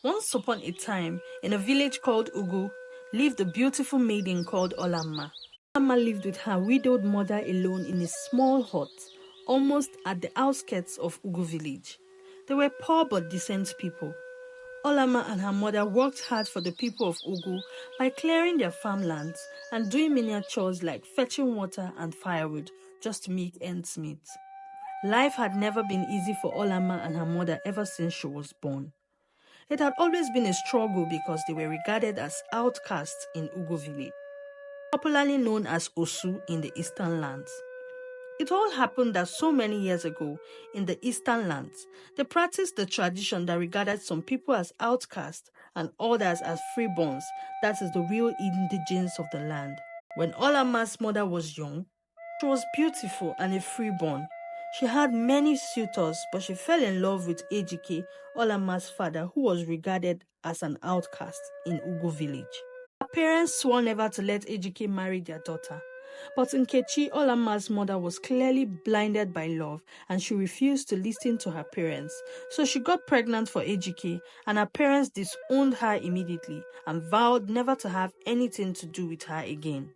Once upon a time, in a village called Ugu, lived a beautiful maiden called Olamma. Olamma lived with her widowed mother alone in a small hut, almost at the outskirts of Ugu village. They were poor but decent people. Olamma and her mother worked hard for the people of Ugu by clearing their farmlands and doing menial chores like fetching water and firewood just to make ends meet. Life had never been easy for Olamma and her mother ever since she was born. It had always been a struggle because they were regarded as outcasts in Ugu village, popularly known as Osu in the eastern lands. It all happened that so many years ago, in the eastern lands, they practiced the tradition that regarded some people as outcasts and others as freeborns, that is the real indigenes of the land. When Olamma's mother was young, she was beautiful and a freeborn. She had many suitors, but she fell in love with Ejike, Olamma's father, who was regarded as an outcast in Ugu village. Her parents swore never to let Ejike marry their daughter. But Nkechi, Olamma's mother, was clearly blinded by love and she refused to listen to her parents. So she got pregnant for Ejike and her parents disowned her immediately and vowed never to have anything to do with her again.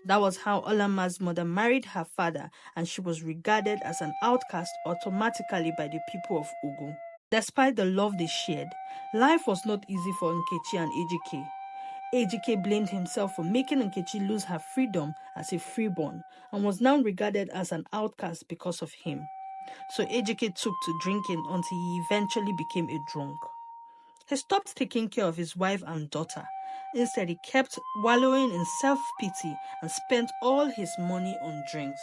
That was how Olamma's mother married her father and she was regarded as an outcast automatically by the people of Ugu. Despite the love they shared, life was not easy for Nkechi and Ejike. Ejike blamed himself for making Nkechi lose her freedom as a freeborn and was now regarded as an outcast because of him. So Ejike took to drinking until he eventually became a drunk. He stopped taking care of his wife and daughter. Instead, he kept wallowing in self-pity and spent all his money on drinks.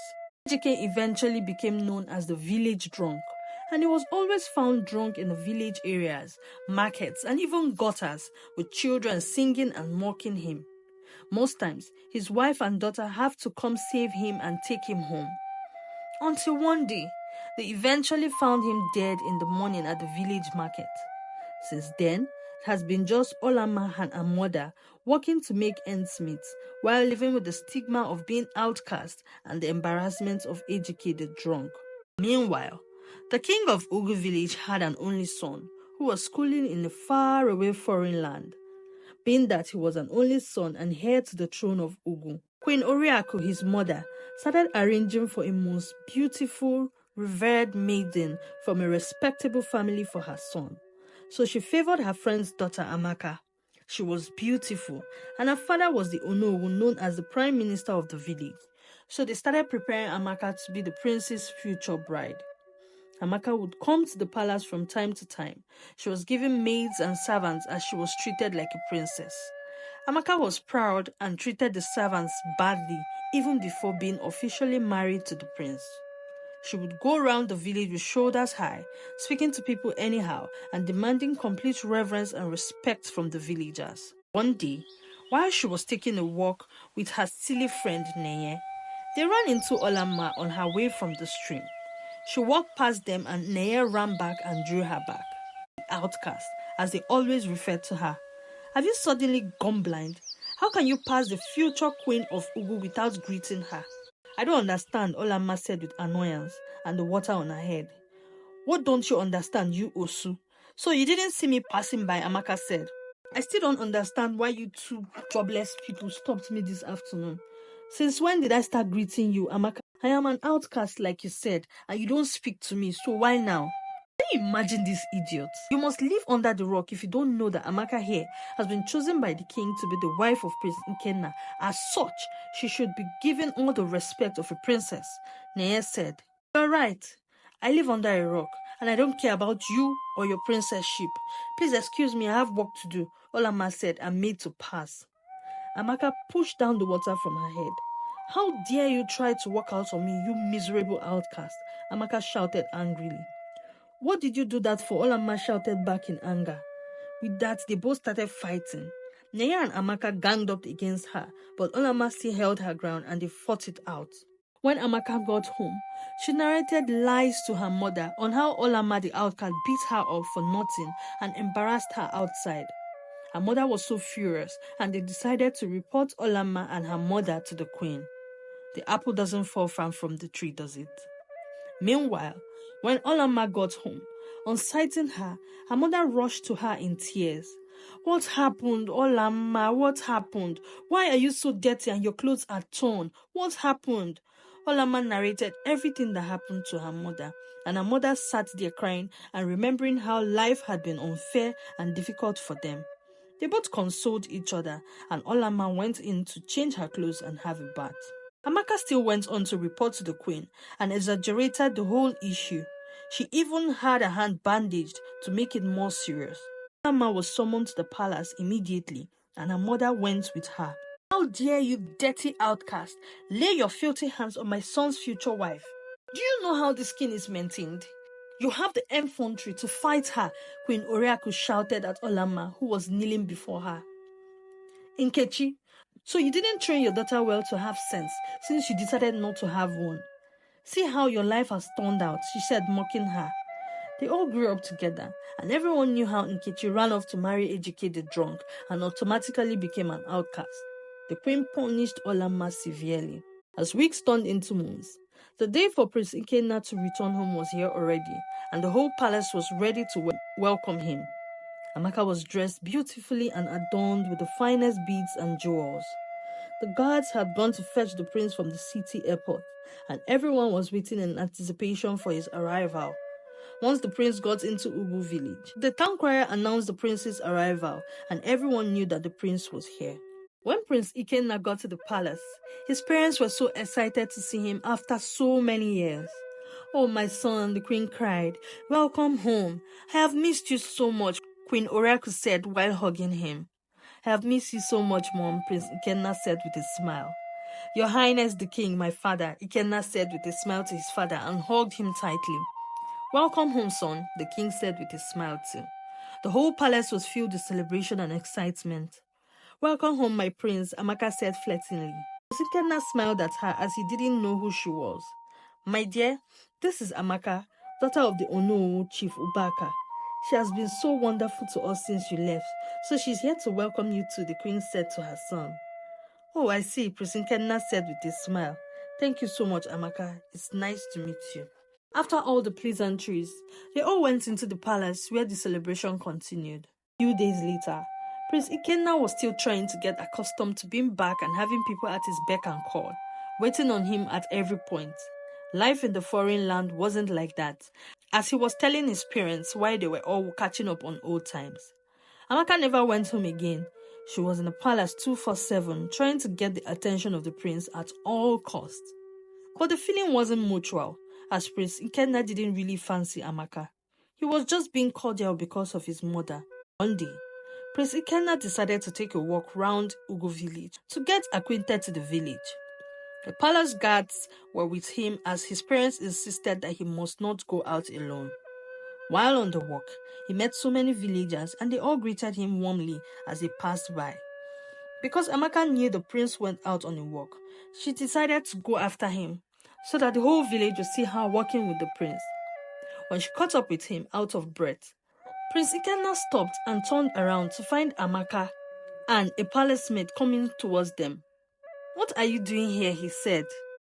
Ejike eventually became known as the village drunk, and he was always found drunk in the village areas, markets, and even gutters, with children singing and mocking him. Most times, his wife and daughter have to come save him and take him home. Until one day, they eventually found him dead in the morning at the village market. Since then, it has been just Olamma and her mother working to make ends meet while living with the stigma of being outcast and the embarrassment of Ejike the drunk. Meanwhile, the king of Ugu village had an only son who was schooling in a faraway foreign land. Being that he was an only son and heir to the throne of Ugu, Queen Oriaku, his mother, started arranging for a most beautiful, revered maiden from a respectable family for her son. So she favored her friend's daughter Amaka. She was beautiful, and her father was the Onowu known as the prime minister of the village. So they started preparing Amaka to be the prince's future bride. Amaka would come to the palace from time to time. She was given maids and servants as she was treated like a princess. Amaka was proud and treated the servants badly even before being officially married to the prince. She would go around the village with shoulders high, speaking to people anyhow and demanding complete reverence and respect from the villagers. One day, while she was taking a walk with her silly friend Neye, they ran into Olamma on her way from the stream. She walked past them and Neye ran back and drew her back. The outcast, as they always referred to her. Have you suddenly gone blind? How can you pass the future queen of Ugu without greeting her? I don't understand, Olamma said with annoyance and the water on her head. What don't you understand, you Osu? So you didn't see me passing by, Amaka said. I still don't understand why you two jobless people stopped me this afternoon. Since when did I start greeting you, Amaka? I am an outcast like you said, and you don't speak to me, so why now? Can you imagine these idiots? You must live under the rock if you don't know that Amaka here has been chosen by the king to be the wife of Prince Nkenna. As such, she should be given all the respect of a princess, Neye said. You're right. I live under a rock, and I don't care about you or your princess-ship. Please excuse me, I have work to do, Olamma said and made to pass. Amaka pushed down the water from her head. How dare you try to walk out on me, you miserable outcast, Amaka shouted angrily. What did you do that for? Olamma shouted back in anger. With that, they both started fighting. Neye and Amaka ganged up against her, but Olamma still held her ground and they fought it out. When Amaka got home, she narrated lies to her mother on how Olamma the outcast beat her up for nothing and embarrassed her outside. Her mother was so furious and they decided to report Olamma and her mother to the queen. The apple doesn't fall far from the tree, does it? Meanwhile, when Olamma got home, On sighting her mother rushed to her in tears. What happened, Olamma? What happened? Why are you so dirty and your clothes are torn? What happened? Olamma narrated everything that happened to her mother, and her mother sat there crying and remembering how life had been unfair and difficult for them. They both consoled each other, and Olamma went in to change her clothes and have a bath. Amaka still went on to report to the queen and exaggerated the whole issue. She even had her hand bandaged to make it more serious. Olamma was summoned to the palace immediately, and her mother went with her. How dare you, dirty outcast, lay your filthy hands on my son's future wife? Do you know how this king is maintained? You have the infantry to fight her, Queen Oriaku shouted at Olamma, who was kneeling before her. Nkechi, so you didn't train your daughter well to have sense, since you decided not to have one. See how your life has turned out, she said, mocking her. They all grew up together, and everyone knew how Nkechi ran off to marry educated drunk and automatically became an outcast. The queen punished Olamma severely. As weeks turned into months, the day for Prince Ikenna to return home was here already, and the whole palace was ready to welcome him. Amaka was dressed beautifully and adorned with the finest beads and jewels. The guards had gone to fetch the prince from the city airport, and everyone was waiting in anticipation for his arrival. Once the prince got into Ugu village, the town crier announced the prince's arrival, and everyone knew that the prince was here. When Prince Ikenna got to the palace, his parents were so excited to see him after so many years. Oh, my son, the queen cried. Welcome home. I have missed you so much, Queen Oraku said while hugging him. I have missed you so much, Mom, Prince Ikenna said with a smile. Your Highness the King, my father, Ikenna said with a smile to his father and hugged him tightly. Welcome home, son, the king said with a smile too. The whole palace was filled with celebration and excitement. Welcome home, my prince, Amaka said flirtingly. Ikenna smiled at her as he didn't know who she was. My dear, this is Amaka, daughter of the Onowu chief Ubaka. She has been so wonderful to us since you left, so she's here to welcome you too, the queen said to her son. Oh, I see, Prince Ikenna said with a smile. Thank you so much, Amaka. It's nice to meet you. After all the pleasantries, they all went into the palace where the celebration continued. A few days later, Prince Ikenna was still trying to get accustomed to being back and having people at his beck and call, waiting on him at every point. Life in the foreign land wasn't like that, as he was telling his parents why they were all catching up on old times. Amaka never went home again. She was in the palace 24/7, trying to get the attention of the prince at all costs. But the feeling wasn't mutual, as Prince Ikenna didn't really fancy Amaka. He was just being cordial because of his mother. One day, Prince Ikenna decided to take a walk round Ugu village to get acquainted to the village. The palace guards were with him as his parents insisted that he must not go out alone. While on the walk, he met so many villagers and they all greeted him warmly as he passed by. Because Amaka knew the prince went out on a walk, she decided to go after him so that the whole village would see her walking with the prince. When she caught up with him out of breath, Prince Ikenna stopped and turned around to find Amaka and a palace maid coming towards them. What are you doing here? He said.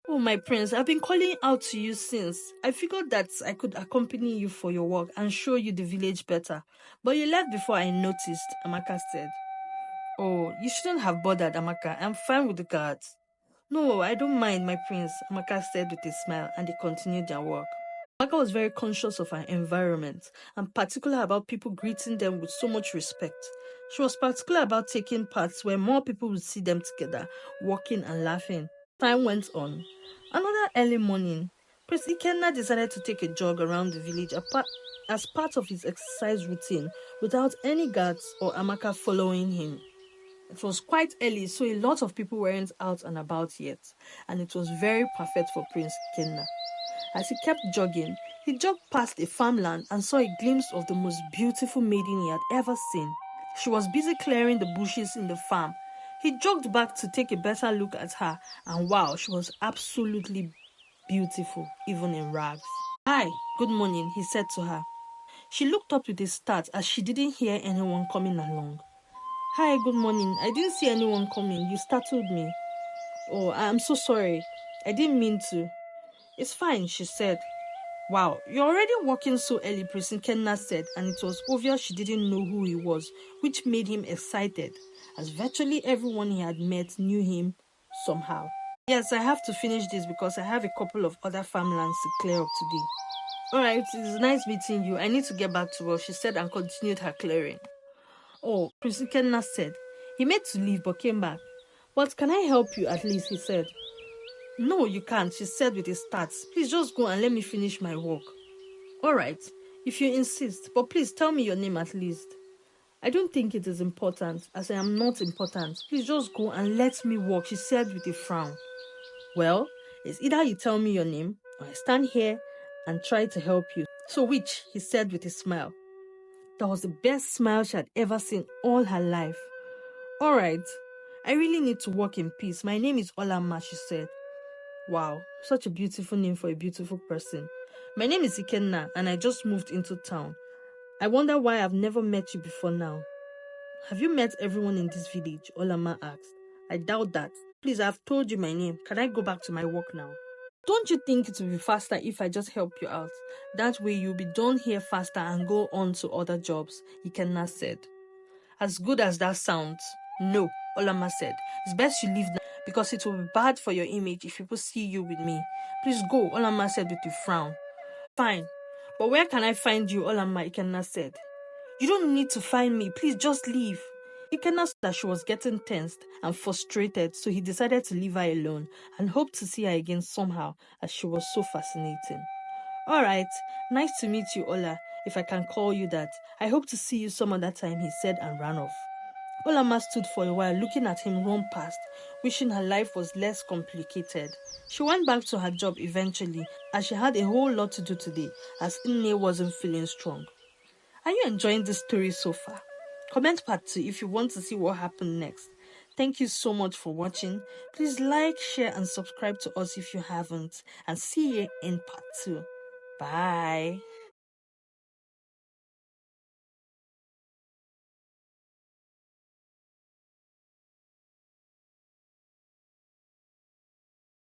Oh, my prince, I've been calling out to you since. I figured that I could accompany you for your walk and show you the village better. But you left before I noticed, Amaka said. Oh, you shouldn't have bothered, Amaka. I'm fine with the guards. No, I don't mind, my prince, Amaka said with a smile, and they continued their walk. Amaka was very conscious of her environment and particular about people greeting them with so much respect. She was particular about taking parts where more people would see them together, walking and laughing. Time went on. Another early morning, Prince Ikenna decided to take a jog around the village as part of his exercise routine without any guards or Amaka following him. It was quite early, so a lot of people weren't out and about yet, and it was very perfect for Prince Ikenna. As he kept jogging, he jogged past a farmland and saw a glimpse of the most beautiful maiden he had ever seen. She was busy clearing the bushes in the farm. He jogged back to take a better look at her, and wow, she was absolutely beautiful, even in rags. Hi, good morning, he said to her. She looked up with a start as she didn't hear anyone coming along. Hi, good morning. I didn't see anyone coming. You startled me. Oh, I'm so sorry. I didn't mean to. It's fine, she said. Wow, you're already working so early, Kenna said, and it was obvious she didn't know who he was, which made him excited, as virtually everyone he had met knew him somehow. Yes, I have to finish this because I have a couple of other farmlands to clear up today. Alright, it's nice meeting you. I need to get back to work, she said and continued her clearing. Oh, Kenna said. He meant to leave but came back. But can I help you at least, he said. No, you can't, she said with a start. Please just go and let me finish my work. Alright, if you insist, but please tell me your name at least. I don't think it is important, as I am not important. Please just go and let me work, she said with a frown. Well, it's either you tell me your name, or I stand here and try to help you. So which? He said with a smile. That was the best smile she had ever seen all her life. Alright, I really need to work in peace. My name is Olamma, she said. Wow, such a beautiful name for a beautiful person. My name is Ikenna and I just moved into town. I wonder why I've never met you before now. Have you met everyone in this village? Olamma asked. I doubt that. Please, I've told you my name. Can I go back to my work now? Don't you think it will be faster if I just help you out? That way you'll be done here faster and go on to other jobs, Ikenna said. As good as that sounds, no, Olamma said. It's best you leave now because it will be bad for your image if people see you with me. Please go, Olamma said with a frown. Fine, but where can I find you, Olamma, Ikenna said. You don't need to find me, please just leave. Ikenna saw that she was getting tensed and frustrated, so he decided to leave her alone and hoped to see her again somehow as she was so fascinating. Alright, nice to meet you, Ola, if I can call you that. I hope to see you some other time, he said and ran off. Olamma stood for a while looking at him run past, wishing her life was less complicated. She went back to her job eventually, as she had a whole lot to do today, as Nne wasn't feeling strong. Are you enjoying this story so far? Comment part 2 if you want to see what happened next. Thank you so much for watching. Please like, share and subscribe to us if you haven't. And see you in part 2. Bye.